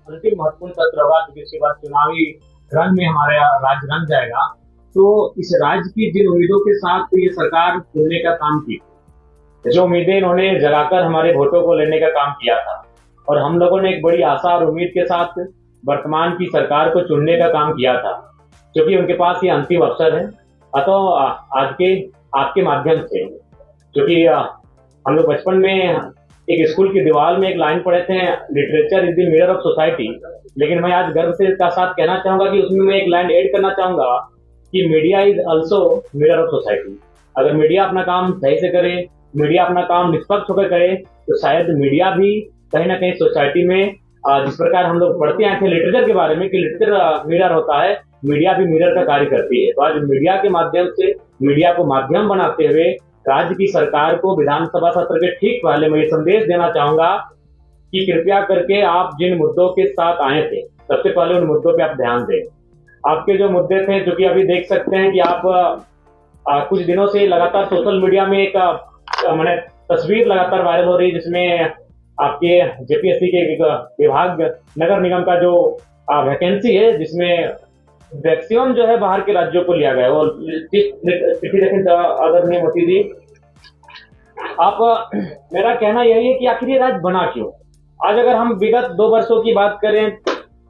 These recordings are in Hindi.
अंतिम महत्वपूर्ण सत्र होगा, क्योंकि इसके बाद चुनावी रण में हमारा राज्य रंग जाएगा। तो इस राज्य की जिन उम्मीदों के साथ ये सरकार चुनने का काम की, जो उम्मीदें इन्होंने जगाकर हमारे वोटों को लेने का काम किया था, और हम लोगों ने एक बड़ी आशा और उम्मीद के साथ वर्तमान की सरकार को चुनने का काम किया था, क्योंकि उनके पास ये अंतिम अवसर है। अतः आज के आपके माध्यम से, क्योंकि हम लोग बचपन में एक स्कूल की दीवार में एक लाइन पढ़े थे, literature is the mirror of society, लेकिन मैं आज गर्व से का साथ कहना चाहूंगा कि उसमें मैं एक लाइन ऐड करना चाहूंगा कि media is also mirror of society. अगर मीडिया अपना काम सही से करे, मीडिया अपना काम निष्पक्ष होकर करे, तो शायद मीडिया भी कहीं ना कहीं सोसाइटी में, जिस प्रकार हम लोग पढ़ते आए थे लिटरेचर के बारे में कि लिटरेचर मिरर होता है, मीडिया भी मिरर का कार्य करती है। तो आज मीडिया के माध्यम से, मीडिया को माध्यम बनाते हुए राज्य की सरकार को विधानसभा सत्र के ठीक पहले मैं ये संदेश देना चाहूंगा कि कृपया करके आप जिन मुद्दों के साथ आए थे, सबसे पहले उन मुद्दों पे आप ध्यान दें। आपके जो मुद्दे थे, जो कि अभी देख सकते हैं कि आप कुछ दिनों से लगातार सोशल मीडिया में एक मैंने तस्वीर लगातार वायरल हो रही है, जिसमें आपके जेपीएससी के एक विभाग नगर निगम का जो वैकेंसी है, जिसमें मैक्सिमम जो है बाहर के राज्यों को लिया गया है। और चिट्ठी देखें आदरणीय मोदी जी, आप मेरा कहना यही है कि आखिर ये राज्य बना क्यों। आज अगर हम विगत 2 वर्षों की बात करें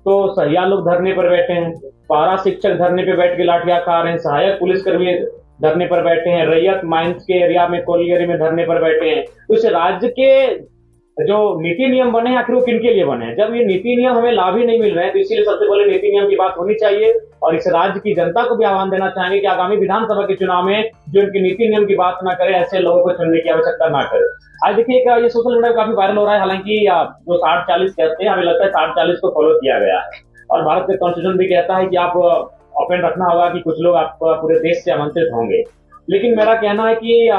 तो सहिया लोग धरने पर बैठे हैं, पारा शिक्षक धरने पर बैठ के लाठियां खा रहे हैं, सहायक पुलिसकर्मी धरने पर बैठे हैं, रैयत माइंस के एरिया में कोलियरी में धरने पर बैठे हैं। तो इस राज्य के जो नीति नियम बने हैं, आखिर वो किन के लिए बने हैं? जब ये नीति नियम हमें लाभ ही नहीं मिल रहे हैं, तो इसीलिए सबसे पहले नीति नियम की बात होनी चाहिए। और इस राज्य की जनता को भी आह्वान देना चाहेंगे कि आगामी विधानसभा के चुनाव में जो इनकी नीति नियम की बात ना करे, ऐसे लोगों को चुनने की आवश्यकता ना करे। आज देखिए ये सोशल मीडिया काफी वायरल हो रहा है, हालांकि जो 60-40 कहते हैं, हमें लगता है 60-40 को फॉलो किया गया है। और भारत का कॉन्स्टिट्यूशन भी कहता है कि आप ओपन रखना होगा कि कुछ लोग आप पूरे देश से आमंत्रित होंगे। लेकिन मेरा कहना है कि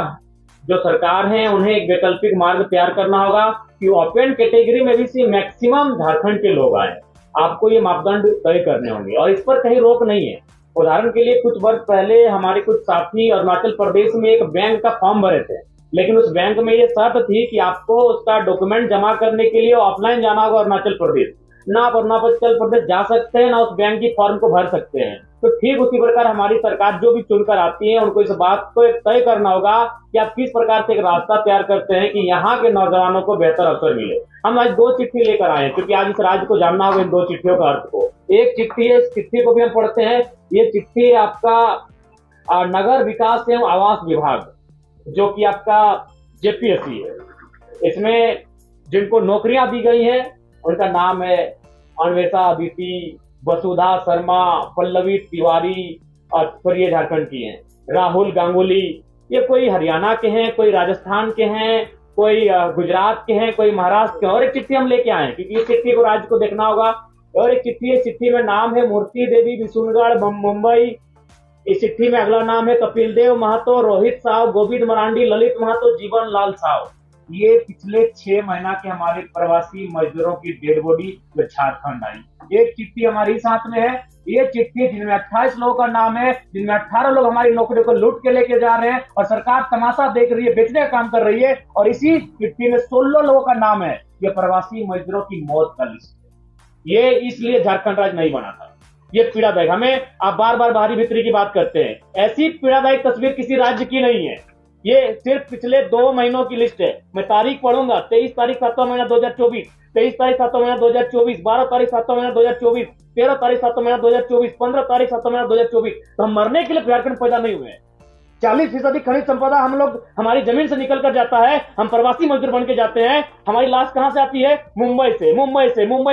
जो सरकार है उन्हें एक वैकल्पिक मार्ग तैयार करना होगा कि ओपन कैटेगरी में भी मैक्सिमम झारखंड के लोग आए। आपको ये मापदंड तय करने होंगे और इस पर कहीं रोक नहीं है। उदाहरण के लिए कुछ वर्ष पहले हमारे कुछ साथी अरुणाचल प्रदेश में एक बैंक का फॉर्म भरे थे, लेकिन उस बैंक में ये शर्त थी कि आपको उसका डॉक्यूमेंट जमा करने के लिए ऑफलाइन जाना होगा अरुणाचल प्रदेश। ना आप अरुणाचल प्रदेश जा सकते हैं, ना उस बैंक की फॉर्म को भर सकते हैं। तो ठीक उसी प्रकार हमारी सरकार जो भी चुनकर आती है, उनको इस बात को तय करना होगा कि आप किस प्रकार से एक रास्ता तैयार करते हैं कि यहाँ के नौजवानों को बेहतर अवसर मिले। हम आज 2 चिट्ठी लेकर आए हैं, क्योंकि आज इस राज्य को जानना होगा इन 2 चिट्ठियों का अर्थ को। एक चिट्ठी है, इस चिट्ठी को भी हम पढ़ते हैं। ये चिट्ठी आपका नगर विकास एवं आवास विभाग, जो कि आपका जेपीएससी है। इसमें जिनको नौकरियां दी गई हैं उनका नाम है अन्वेषा अदिति, वसुधा शर्मा, पल्लवी तिवारी, और ये झारखंड की हैं। राहुल गांगुली, ये कोई हरियाणा के हैं, कोई राजस्थान के हैं, कोई गुजरात के हैं, कोई महाराष्ट्र के। और एक चिट्ठी हम लेके आए हैं, क्योंकि इस चिट्ठी को राज्य को देखना होगा। और एक चिट्ठी है, चिट्ठी में नाम है मूर्ति देवी बिशुनगढ़ मुंबई। इस चिट्ठी में अगला नाम है कपिल देव महतो, रोहित साव, गोविंद मरांडी, ललित महतो, जीवन लाल साव। ये पिछले 6 महीना के हमारे प्रवासी मजदूरों की डेड बॉडी जो झारखंड आई। एक चिट्ठी हमारी साथ में है। ये चिट्ठी जिनमें 28 लोगों का नाम है, जिनमें 18 लोग हमारी नौकरियों को लूट के लेके जा रहे हैं और सरकार तमाशा देख रही है, बेचने का काम कर रही है। और इसी चिट्ठी में 16 लोगों का नाम है। ये प्रवासी मजदूरों की मौत का लिस्ट है। ये इसलिए झारखंड राज्य नहीं बना था। ये पीड़ादायक, हमें आप बार बार बाहरी भीतरी की बात करते हैं, ऐसी पीड़ादायक तस्वीर किसी राज्य की नहीं है। ये सिर्फ पिछले 2 महीनों की लिस्ट है। मैं तारीख पढ़ूंगा, 23 तारीख 7वां महीना 2024, 23 तारीख 7वां महीना 2024, 12 तारीख 7वां महीना 2024, 13 तारीख 7वां महीना 2024, 15 तारीख 7वां महीना 2024। तो हम मरने के लिए झारखंड पैदा नहीं हुए हैं। 40% खनिज संपदा हमारी जमीन से निकल कर जाता है, हम प्रवासी मजदूर बन के जाते हैं। हमारी लाश कहां से आती है? मुंबई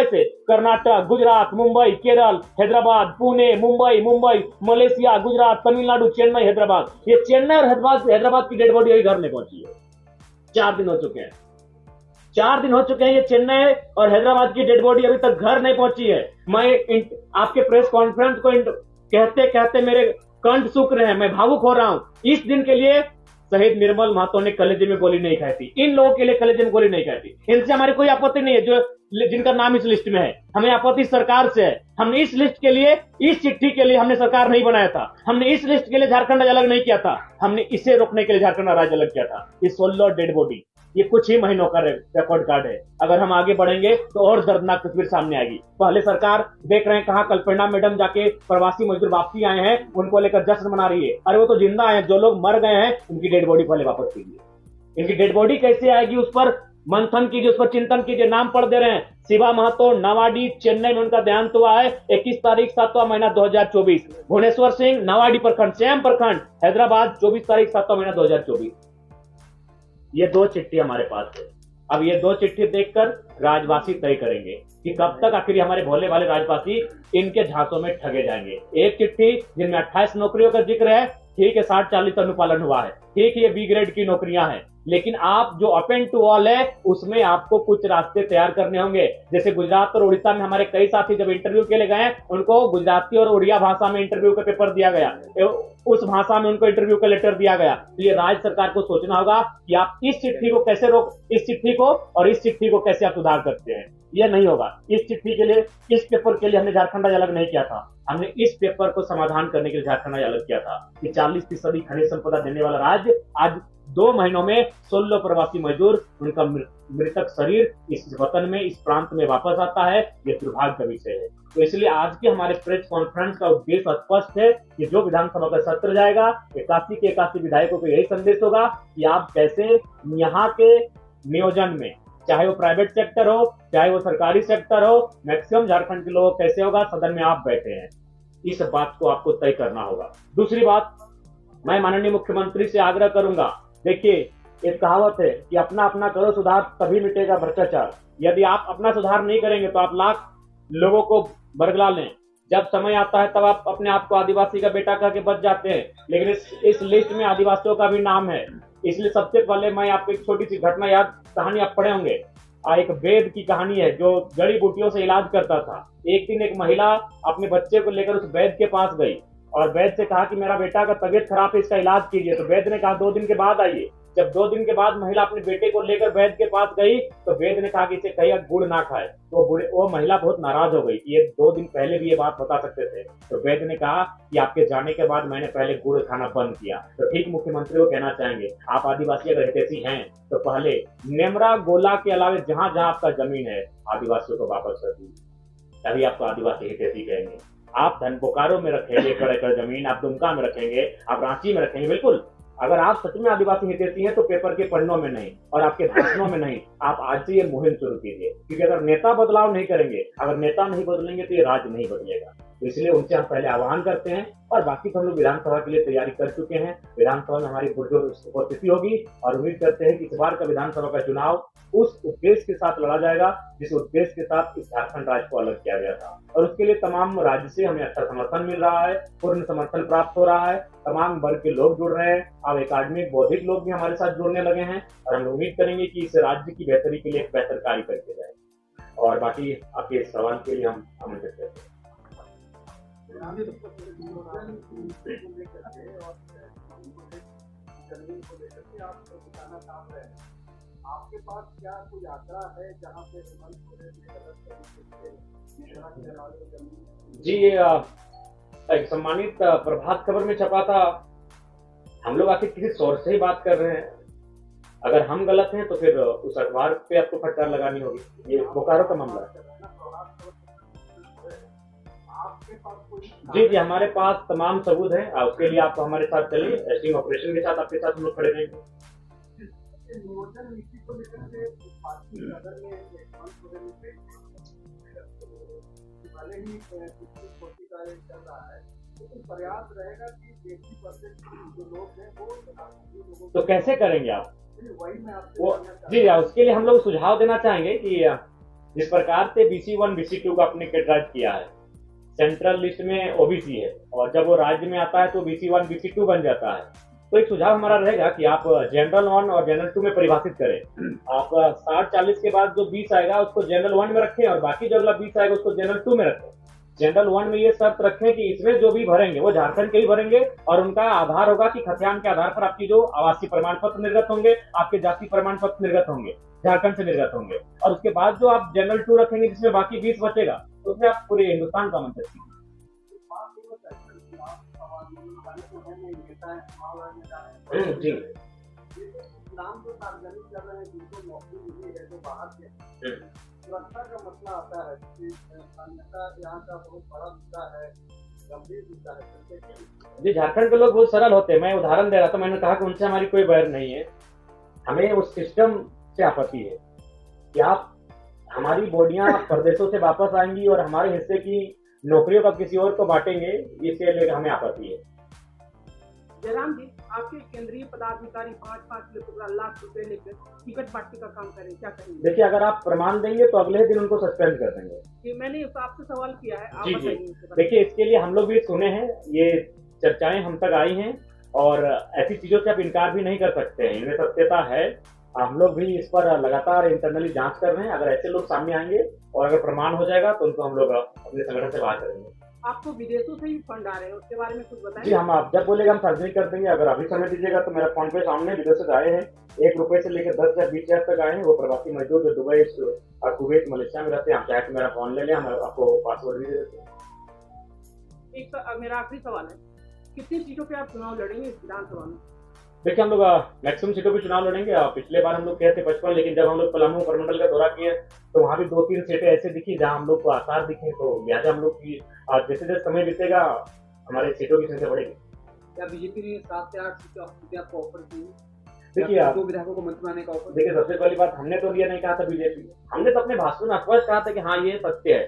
से कर्नाटक, गुजरात, मुंबई, केरल, हैदराबाद, पुणे, मुंबई, मलेशिया, गुजरात, तमिलनाडु, चेन्नई, हैदराबाद। ये चेन्नई और हैदराबाद की डेड बॉडी अभी घर नहीं पहुंची है। 4 दिन हो चुके हैं। 4 दिन हो चुके हैं, ये चेन्नई और हैदराबाद की डेड बॉडी अभी तक घर नहीं पहुंची है। मैं आपके प्रेस कॉन्फ्रेंस को कहते कहते मेरे कंठ सूख रहे हैं, मैं भावुक हो रहा हूं। इस दिन के लिए शहीद निर्मल महतो ने कलेजे में गोली नहीं खाई थी। इन लोगों के लिए कलेजे में गोली नहीं खाई थी। इनसे हमारी कोई आपत्ति नहीं है, जो जिनका नाम इस लिस्ट में है। हमें आपत्ति सरकार से है। हमने इस लिस्ट के लिए, इस चिट्ठी के लिए हमने सरकार नहीं बनाया था। हमने इस लिस्ट के लिए झारखंड अलग नहीं किया था। हमने इसे रोकने के लिए झारखंड राज्य अलग किया था। ये 16 डेड बॉडी ये कुछ ही महीनों का रिकॉर्ड कार्ड है। अगर हम आगे बढ़ेंगे तो और दर्दनाक तस्वीर सामने आएगी। पहले सरकार देख रहे हैं कहाँ कल्पना मैडम जाके प्रवासी मजदूर वापसी आए हैं, उनको लेकर जश्न मना रही है। अरे वो तो जिंदा है, जो लोग मर गए हैं उनकी डेड बॉडी पहले वापस कीजिए। इनकी डेड बॉडी कैसे आएगी उस पर मंथन कीजिए, उस पर चिंतन कीजिए। नाम पढ़ दे रहे हैं, शिवा महतो, नवाडी, चेन्नई में उनका देहांत हुआ है 21 तारीख 7वां महीना 2024। भुवनेश्वर सिंह, नवाडी प्रखंड, सेम प्रखंड, हैदराबाद, 24 तारीख 7वां महीना 2024। ये 2 चिट्ठी हमारे पास है। अब ये 2 चिट्ठी देखकर राजवासी तय करेंगे कि कब तक आखिर हमारे भोले वाले राजवासी इनके झांसों में ठगे जाएंगे। एक चिट्ठी जिनमें 28 नौकरियों का जिक्र है, ठीक है 60-40 अनुपालन हुआ है, ठीक है ये बी ग्रेड की नौकरियां हैं, लेकिन आप जो अपेंड टू ऑल है उसमें आपको कुछ रास्ते तैयार करने होंगे। जैसे गुजरात और उड़ीसा में हमारे कई साथी जब इंटरव्यू के लिए गए, उनको गुजराती और उड़िया भाषा में इंटरव्यू का पेपर दिया गया, उस भाषा में उनको इंटरव्यू का लेटर दिया गया। तो ये राज्य सरकार को सोचना होगा कि आप इस चिट्ठी को कैसे इस चिट्ठी को और इस चिट्ठी को कैसे आप सुधार करते हैं। यह नहीं होगा। इस चिट्ठी के लिए, इस पेपर के लिए हमने झारखंड राज्य अलग नहीं किया था, हमने इस पेपर को समाधान करने के लिए झारखंड राज्य अलग किया था कि 40% खनिज संपदा देने वाला राज्य आज 2 महीनों में 16 प्रवासी मजदूर, उनका मृतक शरीर इस वतन में, इस प्रांत में वापस आता है। यह दुर्भाग्य का विषय है। तो इसलिए आज के हमारे प्रेस कॉन्फ्रेंस का उद्देश्य स्पष्ट है कि जो विधानसभा का सत्र जाएगा, 81 के 81 विधायकों को यही संदेश होगा कि आप कैसे यहाँ के नियोजन में, चाहे वो प्राइवेट सेक्टर हो चाहे वो सरकारी सेक्टर हो, मैक्सिमम झारखंड के लोग कैसे होगा, सदन में आप बैठे हैं, इस बात को आपको तय करना होगा। दूसरी बात, मैं माननीय मुख्यमंत्री से आग्रह करूंगा, देखिए एक कहावत है कि अपना अपना करो सुधार तभी मिटेगा भ्रष्टाचार। यदि आप अपना सुधार नहीं करेंगे तो आप लाख लोगों को बरगला लें, जब समय आता है तब आप अपने आप को आदिवासी का बेटा कह के बच जाते हैं, लेकिन इस लिस्ट में आदिवासियों का भी नाम है। इसलिए सबसे पहले मैं आपको एक छोटी सी घटना याद, कहानी आप पढ़े होंगे, एक वेद की कहानी है जो जड़ी बूटियों से इलाज करता था। एक दिन एक महिला अपने बच्चे को लेकर उस वैद्य के पास गई और वैद्य से कहा कि मेरा बेटा का तबीयत खराब है, इसका इलाज कीजिए। तो वैद्य ने कहा 2 दिन के बाद आइए। जब 2 दिन के बाद महिला अपने बेटे को लेकर वैद्य के पास गई तो वैद्य ने कहा कि इसे कहीं गुड़ ना खाए। तो वो महिला बहुत नाराज हो गई कि ये 2 दिन पहले भी ये बात बता सकते थे। तो वैद्य ने कहा कि आपके जाने के बाद मैंने पहले गुड़ खाना बंद किया। तो ठीक मुख्यमंत्री को कहना चाहेंगे, आप आदिवासी अगर हितैषी हैं तो पहले नेमरा गोला के अलावे जहां जहां आपका जमीन है आदिवासियों को वापस कर दीजिए, तभी आपको आदिवासी हितैषी कहेंगे। आप धन बोकारो में रखेंगे एकड़ एकड़ जमीन, आप दुमका में रखेंगे, आप रांची में रखेंगे, बिल्कुल। अगर आप सच में आदिवासी हितैषी हैं तो पेपर के पन्नों में नहीं और आपके भाषणों में नहीं, आप आज से ये मुहिम शुरू कीजिए। क्योंकि अगर नेता बदलाव नहीं करेंगे, अगर नेता नहीं बदलेंगे तो ये राज्य नहीं बदलेगा। तो इसलिए उनसे हम पहले आह्वान करते हैं और बाकी तो हम लोग विधानसभा के लिए तैयारी कर चुके हैं। विधानसभा में हमारी पुरजोर उपस्थिति होगी और उम्मीद करते हैं कि इस बार का विधानसभा का चुनाव उस उद्देश्य के साथ लड़ा जाएगा जिस उद्देश्य के साथ इस झारखंड राज्य को अलग किया गया था। और उसके लिए तमाम राज्य से हमें अच्छा समर्थन मिल रहा है, पूर्ण समर्थन प्राप्त हो रहा है, तमाम वर्ग के लोग जुड़ रहे हैं, अब एकेडमिक बौद्धिक लोग भी हमारे साथ जुड़ने लगे हैं और हम उम्मीद करेंगे कि इस राज्य की बेहतरी के लिए एक बेहतर कार्य करके जाए। और बाकी आपके सवाल के लिए हम आमंत्रित करते हैं। आपके पास क्या कोई आंकड़ा है जहाँ पे जी, एक सम्मानित प्रभात खबर में छपा था। हम लोग आखिर किसी सोर्स से ही बात कर रहे हैं, अगर हम गलत हैं तो फिर उस अखबार पे आपको फटकार लगानी होगी। ये बोकारो का मामला है। जी जी, हमारे पास तमाम सबूत हैं। उसके लिए आप हमारे साथ चलिए, एस्टिंग ऑपरेशन के साथ आपके साथ हम लोग खड़े रहेंगे। प्रयास रहेगा कि 80% जो लोग हैं वो तो कैसे करेंगे आप वो? जी, उसके लिए हम लोग सुझाव देना चाहेंगे कि जिस प्रकार से BC1 BC2 का आपने कैटेगराइज किया है, सेंट्रल लिस्ट में OBC है और जब वो राज्य में आता है तो BC1 BC2 बन जाता है। तो एक सुझाव हमारा रहेगा कि आप जनरल 1 और जनरल 2 में परिभाषित करें। आप 60-40 के बाद जो 20 आएगा उसको जनरल 1 में रखें और बाकी जो अगला 20 आएगा उसको जनरल 2 में रखें। जनरल 1 में ये शर्त रखें कि इसमें जो भी भरेंगे वो झारखंड के ही भरेंगे और उनका आधार होगा कि खतियान के आधार पर आपकी जो आवासीय प्रमाण पत्र निर्गत होंगे, आपके जाति प्रमाण पत्र निर्गत होंगे, झारखंड से निर्गत होंगे। और उसके बाद जो आप जनरल 2 रखेंगे जिसमें बाकी 20 बचेगा, तो उसमें आप पूरे हिंदुस्तान का मंत्र कीजिए। जी, नाम जो सार्वजनिक कर रहे हैं जिनको नौकरी मिली है जो बाहर के हैं, सुरक्षा का मसला आता है कि अन्यथा यहाँ का बहुत बड़ा मुद्दा है, गंभीर मुद्दा है। जी, झारखंड के लोग बहुत सरल होते हैं। मैं उदाहरण दे रहा था, मैंने कहा कि उनसे हमारी कोई बैर नहीं है, हमें उस सिस्टम से आपत्ति है कि आप हमारी बॉडियां प्रदेशों से वापस आएंगी और हमारे हिस्से की नौकरियों का किसी और को बांटेंगे, इससे लेकर हमें आपत्ति है। जयराम जी, आपके केंद्रीय पदाधिकारी 5-5 लाख रुपए लेकर टिकट बांटने का काम करें, क्या करेंगे? देखिए, अगर आप प्रमाण देंगे तो अगले दिन उनको सस्पेंड कर देंगे। कि मैंने आपसे सवाल किया है, आप जी बताइए। देखिए, इसके लिए हम लोग भी सुने हैं, ये चर्चाएं हम तक आई हैं और ऐसी चीजों से आप इनकार भी नहीं कर सकते हैं, इनमें सत्यता है। हम लोग भी इस पर लगातार इंटरनली जांच कर रहे हैं। अगर ऐसे लोग सामने आएंगे और अगर प्रमाण हो जाएगा तो उनको हम लोग अपने संगठन से बात करेंगे। आपको विदेशों से भी फंड आ रहे हैं, उसके बारे में कुछ बताएं। जी, हम आप जब बोलेगा हम सार्वजनिक कर देंगे। अगर अभी समय दीजिएगा तो मेरा फोन पे सामने विदेश से आए हैं, 1 रुपए से लेकर 10,000 20,000 तक आए हैं। वो प्रवासी मजदूर जो दुबई और कुवैत मलेशिया में रहते हैं। आप चाहे तो मेरा फोन ले लें, हम आपको पासवर्ड भी दे देते हैं। एक मेरा आखिरी सवाल है, कितनी सीटों पे आप चुनाव लड़ेंगे इस विधानसभा में? देखिए, हम लोग मैक्सिमम सीटों पे चुनाव लड़ेंगे। पिछले बार हम लोग कहे थे 55, लेकिन जब हम लोग पलामू प्रमंडल का दौरा किए तो वहाँ भी 2-3 सीटें ऐसे दिखी जहाँ हम लोग को आसार दिखे। तो लिहाजा हम लोग की जैसे जैसे समय बीतेगा हमारे सीटों की संख्या बढ़ेगी। क्या बीजेपी ने 7 से 8 सीटें आपको ऑफर की? देखिए, दो विधायकों को मंत्री बनाने का ऑफर? देखिए, सबसे पहली बात, हमने तो ये नहीं कहा था बीजेपी, हमने तो अपने भाषण में स्पष्ट कहा था कि हाँ ये सत्य है।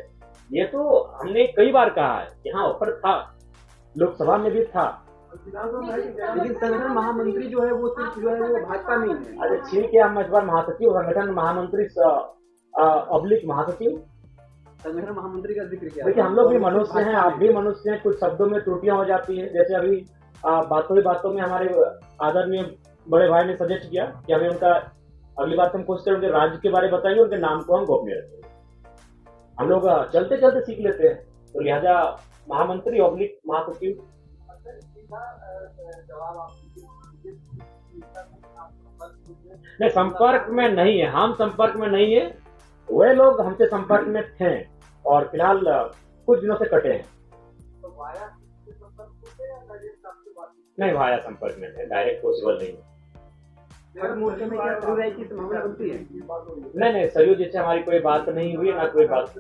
ये तो हमने कई बार कहा है कि हाँ ऑफर था, लोकसभा में भी था। लेकिन संगठन महामंत्री जो है वो सिर्फ जो है वो भाजपा नहीं है। अरे ठीक है, हम इस बार महासचिव, संगठन महामंत्री ऑब्लिक महासचिव, संगठन महामंत्री का जिक्र किया। देखिए, हम लोग भी मनुष्य हैं, आप भी मनुष्य हैं, कुछ शब्दों में त्रुटियां हो जाती है। जैसे अभी बातों में हमारे आदरणीय बड़े भाई ने सजेस्ट किया कि हमें उनका अगली बार हम कोशिश करें उनके राज्य के बारे में बताएंगे, उनके नाम को हम गोपनीय रखेंगे। हम लोग चलते चलते सीख लेते हैं, तो लिहाजा महामंत्री ऑब्लिक महासचिव। नहीं, संपर्क में नहीं है, हम संपर्क में नहीं है, वे लोग हमसे संपर्क में थे और फिलहाल कुछ दिनों से कटे हैं। नहीं, वाया संपर्क में है, डायरेक्ट पॉसिबल नहीं है। हर मोर्चे में क्या सरयू की संभावना बनती है? नहीं, सरयू जी से हमारी कोई बात नहीं हुई, ना कोई बात।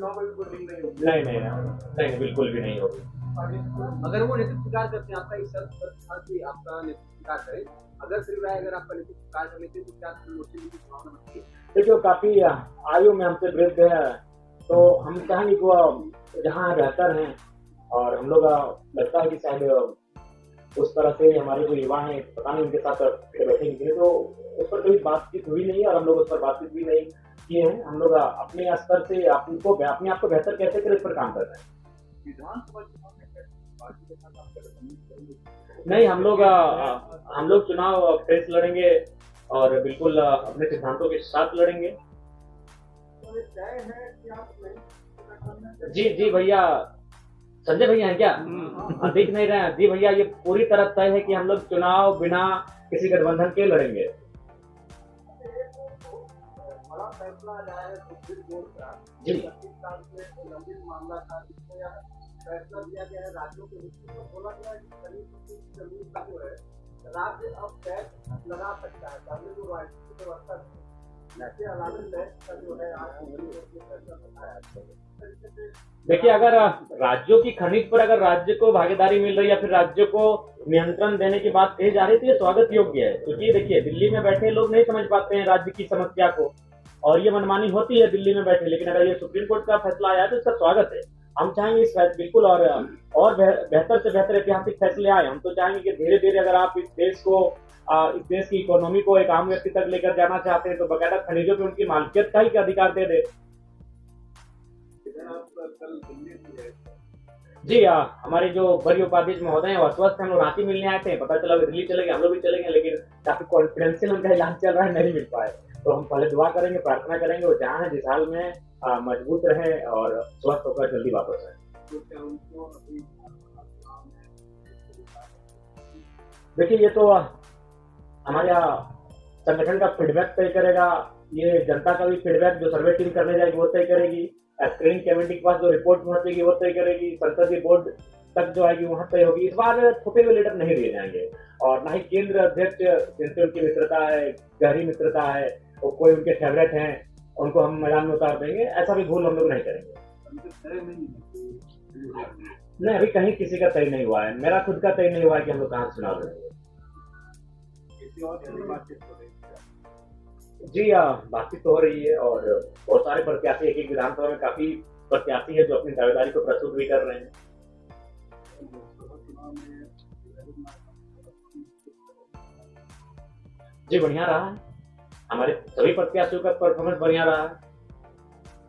नहीं, बिल्कुल भी नहीं होगी। अगर वो नेतृत्व स्वीकार करते हैं, आपका इस शर्त आपका नेतृत्व स्वीकार करें, अगर सरयू राय अगर आपका नेतृत्व स्वीकार कर लेते हैं तो क्या मोर्चे की संभावना बनती है? देखिए, काफी आयु में हमसे वृद्ध है, तो हम चाहेंगे कि वो जहाँ बेहतर हैं और हम लोग लगता है कि शायद उस तरह से हमारे जो युवा हैं, पता नहीं उनके साथ बैठेंगे, तो उस पर कोई बातचीत हुई नहीं और हम लोग उस पर बातचीत भी नहीं किए हैं। हम लोग अपने स्तर से अपने आप को बेहतर कैसे करें इस पर काम कर रहे हैं। नहीं, हम लोग चुनाव फ्रेश लड़ेंगे और बिल्कुल अपने सिद्धांतों के साथ लड़ेंगे। जी भैया, संजय भैया हैं क्या? दिख नहीं रहे हैं। जी भैया, ये पूरी तरह तय है कि हम लोग चुनाव बिना किसी गठबंधन के लड़ेंगे। बड़ा फैसला आया है सुप्रीम कोर्ट का, जी, 25 साल से लंबित मामला था, जिसमें यह फैसला दिया गया है राज्यों के हिस्से में। बोला गया है कि करीब जमीन का जो है राज्य अब टैक्स लगा सकता है। पहले जो राजनीतिक व्यवस्था थी, इसके अलावा टैक्स का जो है आज फैसला बताया। देखिए, अगर राज्यों की खनिज पर अगर राज्य को भागीदारी मिल रही है या फिर राज्य को नियंत्रण देने की बात कही जा रही है तो ये स्वागत योग्य है। क्योंकि देखिए, दिल्ली में बैठे लोग नहीं समझ पाते हैं राज्य की समस्या को और ये मनमानी होती है दिल्ली में बैठे। लेकिन अगर ये सुप्रीम कोर्ट का फैसला आया तो इसका स्वागत है। हम चाहेंगे इस बिल्कुल और बेहतर से बेहतर ऐतिहासिक फैसले आए। हम तो चाहेंगे कि धीरे धीरे अगर आप इस देश की इकोनॉमी को एक आम व्यक्ति तक लेकर जाना चाहते हैं तो बकायदा खनिजों पे उनकी मालिकियत का ही अधिकार दे दे। जी, हमारे जो बड़ी उपाध्यक्ष महोदय हैं वो अस्वस्थ हैं, हम लोग रांची मिलने आए थे, पता चला दिल्ली चले गए। हम लोग भी चलेंगे, लेकिन काफी कॉन्फिडेंशियल उनका इलाज चल रहा है, नहीं मिल पाए। तो हम पहले दुआ करेंगे, प्रार्थना करेंगे वो जहाँ है जिस हाल में मजबूत रहे और स्वस्थ होकर जल्दी वापस आए। देखिए, ये तो हमारे संगठन का फीडबैक तय करेगा, ये जनता का भी फीडबैक जो सर्वे टीम करने जाएगी वो तय करेगी, स्क्रीनिंग कमेटी के पास जो रिपोर्ट पहुंचेगी वो तय करेगी, संसदीय बोर्ड तक जो आएगी वहां तय होगी। इस बार थोपे हुए लीडर नहीं दिए जाएंगे और ना ही केंद्र अध्यक्ष जिनसे उनकी मित्रता है, गहरी मित्रता है, वो कोई उनके फेवरेट हैं, उनको हम मैदान में उतार देंगे, ऐसा भी भूल हम लोग नहीं करेंगे। नहीं, अभी कहीं किसी का तय नहीं हुआ है, मेरा खुद का तय नहीं हुआ है कि हम लोग कहाँ चुनाव लड़ेंगे। जी बातचीत तो हो रही है और बहुत सारे प्रत्याशी एक विधानसभा में काफी प्रत्याशी है जो अपनी दावेदारी को प्रस्तुत भी कर रहे हैं। जी बढ़िया रहा है, हमारे सभी प्रत्याशियों का परफॉर्मेंस बढ़िया रहा है।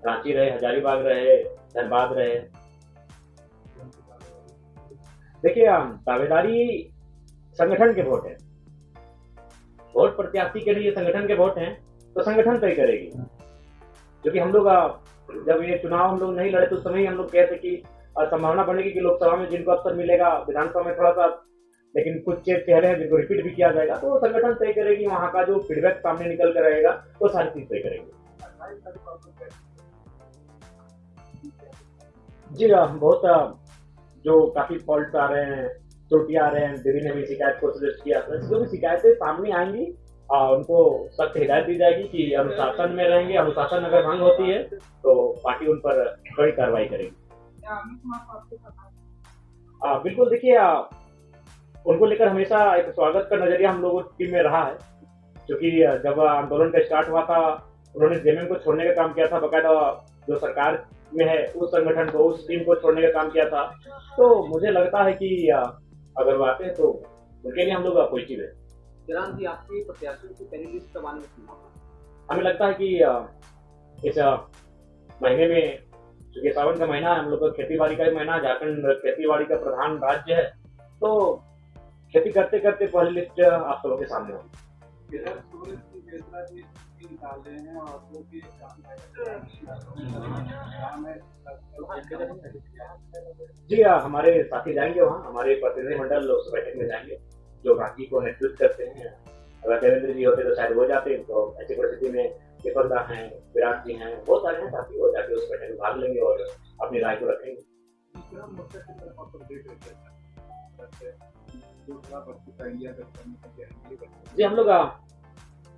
रांची रहे, हजारीबाग रहे, धनबाद रहे। देखिए दावेदारी संगठन के वोट है, वोट प्रत्याशी के लिए संगठन के वोट हैं, तो संगठन तय करेगी। क्योंकि हम लोग जब ये चुनाव हम लोग नहीं लड़े तो उस समय ही हम लोग कहते कि संभावना बनेगी कि लोकसभा में जिनको अवसर मिलेगा, विधानसभा में थोड़ा सा, लेकिन कुछ चेहरे हैं जिनको रिपीट भी किया जाएगा, तो संगठन तय करेगी। वहां का जो फीडबैक सामने निकल कर रहेगा वो सारी चीज तय करेगी। जी बहुत जो काफी फॉल्ट आ रहे हैं, त्रुटियां आ रहे हैं, दीदी ने भी शिकायत को सजेस्ट किया, जो भी शिकायतें सामने आएंगी उनको सख्त हिदायत दी जाएगी कि अनुशासन में रहेंगे। अनुशासन अगर भंग होती है तो पार्टी उन पर कड़ी कार्रवाई करेगी। बिल्कुल, देखिए उनको लेकर हमेशा एक स्वागत का नजरिया हम लोगों की टीम में रहा है, क्योंकि जब आंदोलन का स्टार्ट हुआ था उन्होंने जेएमएम को छोड़ने का काम किया था, बकायदा जो सरकार में है उस संगठन को, उस टीम को छोड़ने का काम किया था। तो मुझे लगता है कि अगर वो आते हैं तो उनके लिए हम लोग पॉजिटिव है। जयराम जी, आपकी प्रत्याशियों की पहली लिस्ट कब आने की? हमें लगता है कि इस महीने में, क्योंकि सावन का महीना है, हम लोग का खेती बाड़ी का भी महीना, झारखंड खेती बाड़ी का प्रधान राज्य है, तो खेती करते करते पहली लिस्ट आप सबों के सामने होगी। जी हमारे साथी जाएंगे वहाँ, हमारे प्रतिनिधिमंडल उस बैठक में जाएंगे जो रांची को नेतृत्व करते हैं। अगर देवेंद्र जी होते तो शायद हो जाते, तो ऐसी परिस्थिति में विफलता हैं, विराट जी हैं, बहुत सारे हैं साथी, हो जाके उस बैठक में भाग लेंगे और अपनी राय को रखेंगे। जी हम लोग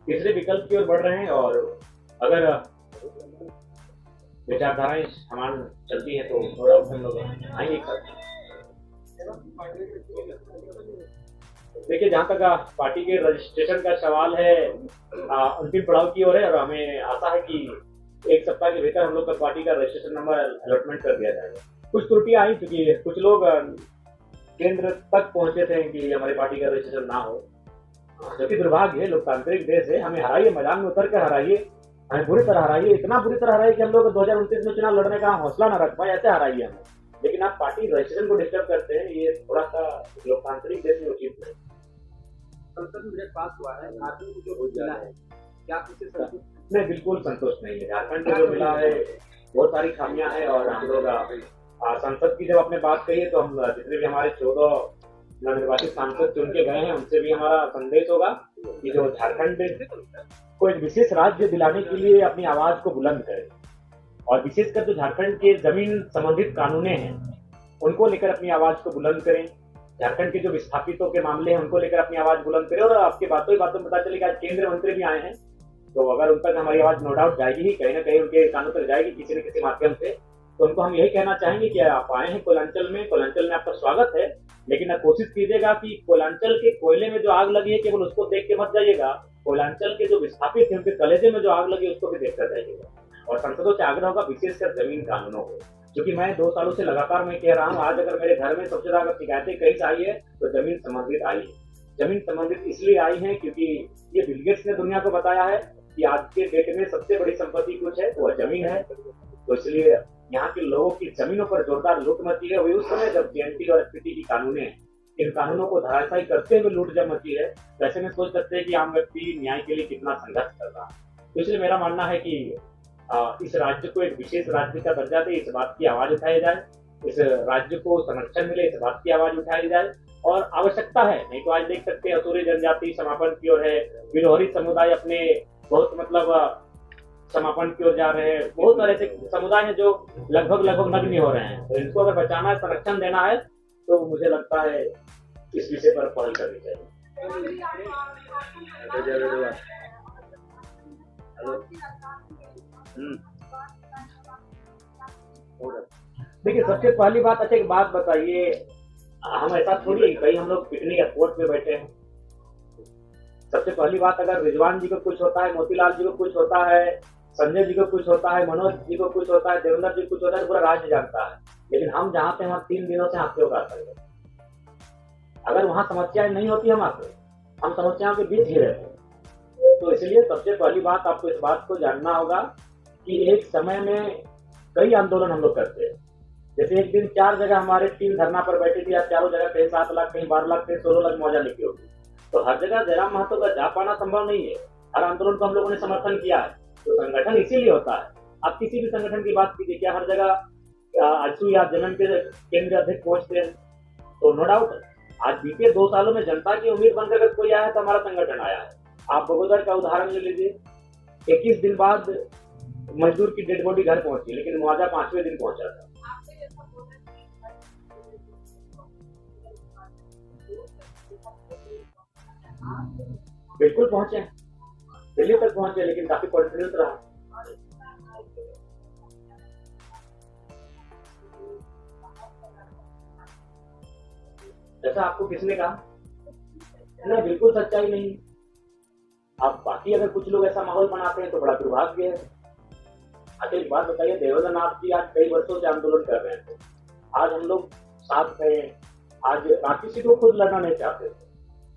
तीसरे विकल्प की ओर बढ़ रहे हैं और अगर विचारधाराएं समान चलती हैं तो थोड़ा हम लोग आएंगे एक साथ। देखिए जहाँ तक पार्टी के रजिस्ट्रेशन का सवाल है, अंतिम पड़ाव की ओर है और हमें आशा है कि एक सप्ताह के भीतर हम लोग का पार्टी का रजिस्ट्रेशन नंबर अलॉटमेंट कर दिया जाएगा। कुछ त्रुटियां आई क्योंकि कुछ लोग केंद्र तक पहुंचे थे कि हमारी पार्टी का रजिस्ट्रेशन ना हो, जो कि दुर्भाग्य है। लोकतांत्रिक देश है, हमें हराइए, मैदान में उतर कर हराइए, हमें बुरी तरह हराइए, इतना बुरी तरह हराइए कि हम लोग 2029 में चुनाव लड़ने का हौसला न रख पाए, ऐसे हराइए हमें। लेकिन आप पार्टी रजिस्ट्रेशन को डिस्टर्ब करते हैं, ये थोड़ा सा लोकतांत्रिक देश में उचित नहीं। संसद में बजट पास हुआ है, झारखंड को जो मिला है क्या आप इससे संतुष्ट? नहीं, बिल्कुल संतुष्ट नहीं है। झारखंड को जो मिला है बहुत सारी खामियां हैं और हम लोग संसद की जब आपने बात कही है तो हम जितने भी हमारे 14 नवनिर्वाचित सांसद चुन के गए हैं उनसे भी हमारा संदेश होगा कि जो झारखंड को एक विशेष राज्य दिलाने के लिए अपनी आवाज को बुलंद करे और विशेषकर जो झारखंड के जमीन संबंधित कानूने हैं उनको लेकर अपनी आवाज को बुलंद करें। झारखंड के जो विस्थापितों के मामले हैं उनको लेकर अपनी आवाज बुलंद करें और आपके बातों ही बातों में पता चलेगा आज केंद्रीय मंत्री भी आए हैं, तो अगर उन तक हमारी आवाज नो डाउट जाएगी ही, कहीं ना कहीं उनके कानों तक जाएगी किसी न किसी माध्यम से। तो उनको हम यही कहना चाहेंगे कि आप आए हैं कोयलांचल में आपका स्वागत है, लेकिन आप कोशिश कीजिएगा कि कोयलांचल के कोयले में जो आग लगी है केवल उसको देख के मत जाइएगा, कोयलांचल के जो विस्थापित हैं उनके कलेजे में जो आग लगी उसको भी देखकर जाइएगा। और सांसदों से आग्रह होगा विशेषकर जमीन कानूनों को, क्योंकि मैं 2 सालों से लगातार मैं कह रहा हूँ, आज अगर मेरे घर में सबसे ज्यादा शिकायतें कहीं से आई है तो जमीन संबंधित आई है। जमीन संबंधित इसलिए आई है क्योंकि ये बिल गेट्स ने दुनिया को बताया है कि आज के डेट में सबसे बड़ी संपत्ति कुछ है तो जमीन है, तो इसलिए यहाँ के लोगों की जमीनों पर जोरदार लूट मची है। वही उस समय जब जेएनटी और एसपीटी की कानूने इन कानूनों को धराशायी करते हुए लूट जब मची है, तो ऐसे में सोच सकते हैं कि आम व्यक्ति न्याय के लिए कितना संघर्ष कर रहा है। तो इसलिए मेरा मानना है कि इस राज्य को एक विशेष राज्य का दर्जा दे, इस बात की आवाज उठाई जाए, इस राज्य को संरक्षण मिले, इस बात की आवाज उठाई जाए। और आवश्यकता है, नहीं तो आज देख सकते हैं असूरी जनजाति समापन की ओर है, बिलोहरी समुदाय अपने बहुत मतलब समापन की ओर जा रहे हैं, बहुत सारे ऐसे समुदाय हैं जो लगभग नग्न हो रहे हैं। तो इनको अगर बचाना है, संरक्षण देना है, तो मुझे लगता है इस विषय पर पहल करनी चाहिए। देखिए, सबसे पहली बात, अच्छा एक बात बताइए, हम ऐसा थोड़ी कहीं हम लोग पिकनिक स्पॉट पे बैठे हैं। सबसे पहली बात, अगर रिजवान जी को कुछ होता है, मोतीलाल जी को कुछ होता है, संजय जी को कुछ होता है, मनोज जी को कुछ होता है, देवेंद्र जी को कुछ होता है, तो पूरा राज्य जानता है। लेकिन हम जहाँ पे वहाँ 3 दिनों से हफ्ते उगा सकते हैं। अगर वहाँ समस्याएं नहीं होती हमारे, हम समस्याओं के बीच ही रहते हैं। तो इसलिए सबसे पहली बात, आपको इस बात को जानना होगा कि एक समय में कई आंदोलन हम लोग करते हैं। जैसे एक दिन 4 जगह हमारे टीम धरना पर बैठी थी, या चारों जगह कहीं 7 लाख, कहीं 12 लाख, कहीं 16 लाख मौजा लिखी होगी। तो हर जगह जयराम महतो का जा पाना संभव नहीं है। हर आंदोलन को हम लोगों ने समर्थन किया है। तो संगठन इसीलिए होता है। आप किसी भी संगठन की बात कीजिए, क्या हर जगह आजसू या जनन के केंद्रीय अध्यक्ष पहुंचते हैं? तो नो डाउट आज बीते 2 सालों में जनता की उम्मीद बनकर अगर कोई आया है तो हमारा संगठन आया है। आप बगोदर का उदाहरण ले लीजिए, 21 दिन बाद मजदूर की डेड बॉडी घर पहुंची, लेकिन मुआवजा 5वें दिन पहुंचा था। बिल्कुल पहुंचे, दिल्ली तक पहुंचे, लेकिन काफी कॉन्फिडेंस रहा। ऐसा आपको किसने कहा? नहीं, बिल्कुल सच्चाई नहीं। अब बाकी अगर कुछ लोग ऐसा माहौल बनाते हैं तो बड़ा दुर्भाग्य है। अच्छा एक बात बताइए, देवेंद्र नाथ जी आज कई वर्षों से आंदोलन कर रहे थे, आज हम लोग साथ में, आज रांची सीट को खुद लड़ना नहीं चाहते थे,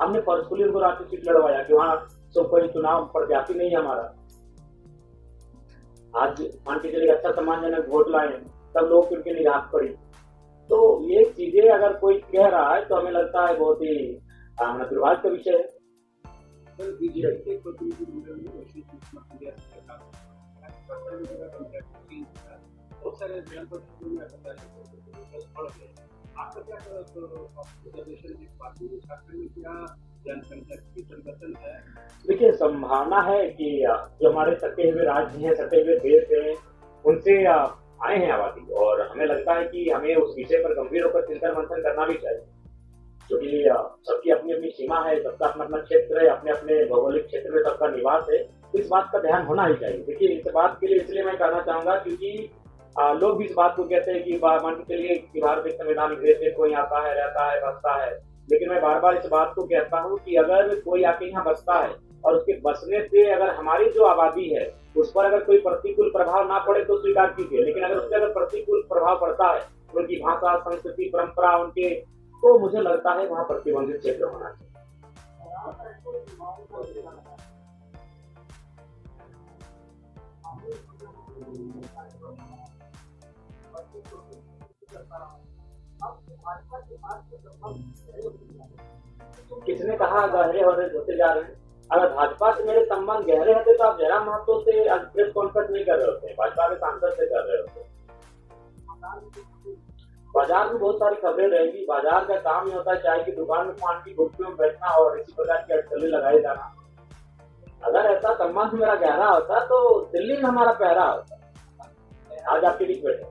हमने पर्सनली उनको रांची सीट लड़वाया कि वहाँ कोई चुनाव प्रत्याशी नहीं है हमारा। आज मान के चलिए अच्छा सम्मानजनक वोट लाए, तब लोग की उनकी निराश पड़ी। तो ये चीजें अगर कोई कह रहा है तो हमें लगता है बहुत ही दुर्भाग्य का विषय है। बीजेपी बहुत सारे आपका क्या जनसंख्या की परिवर्तन है? देखिए, संभावना है कि जो हमारे सटे हुए राज्य हैं, सटे हुए देश हैं, उनसे आए हैं आबादी, और हमें लगता है कि हमें उस विषय पर गंभीर होकर चिंतन मंथन करना भी चाहिए, क्योंकि सबकी अपनी अपनी सीमा है, सबका अपना अपना क्षेत्र है, अपने अपने भौगोलिक क्षेत्र में सबका निवास है। इस बात का ध्यान होना ही चाहिए। देखिए, इस बात के लिए इसलिए मैं कहना चाहूंगा क्योंकि लोग भी इस बात को कहते हैं कि मान के चलिए कि भारत एक संवैधानिक देश है, कोई आता है, रहता है, बसता है, लेकिन मैं बार बार इस बात को कहता हूँ कि अगर कोई आके यहाँ बसता है और उसके बसने से अगर हमारी जो आबादी है उस पर अगर कोई प्रतिकूल प्रभाव ना पड़े तो स्वीकार कीजिए, लेकिन अगर उससे अगर प्रतिकूल प्रभाव पड़ता है, उनकी भाषा, संस्कृति, परंपरा, उनके, तो मुझे लगता है वहाँ प्रतिबंधित क्षेत्र होना चाहिए। किसने कहा गहरे होते जा रहे हैं? अगर भाजपा से मेरे संबंध गहरे होते तो आप जयराम महतो से आज प्रेस कॉन्फ्रेंस नहीं कर रहे होते, भाजपा के सांसद से कर रहे होते। बाजार में बहुत सारी खबरें रहेंगी। बाजार का काम ही होता है चाय की दुकान में 5 की गुटकियों में बैठना और इसी प्रकार की अटकलें लगाए जाना। अगर ऐसा संबंध मेरा गहरा होता तो दिल्ली में हमारा पहरा होता। आज आपके बीच बैठे।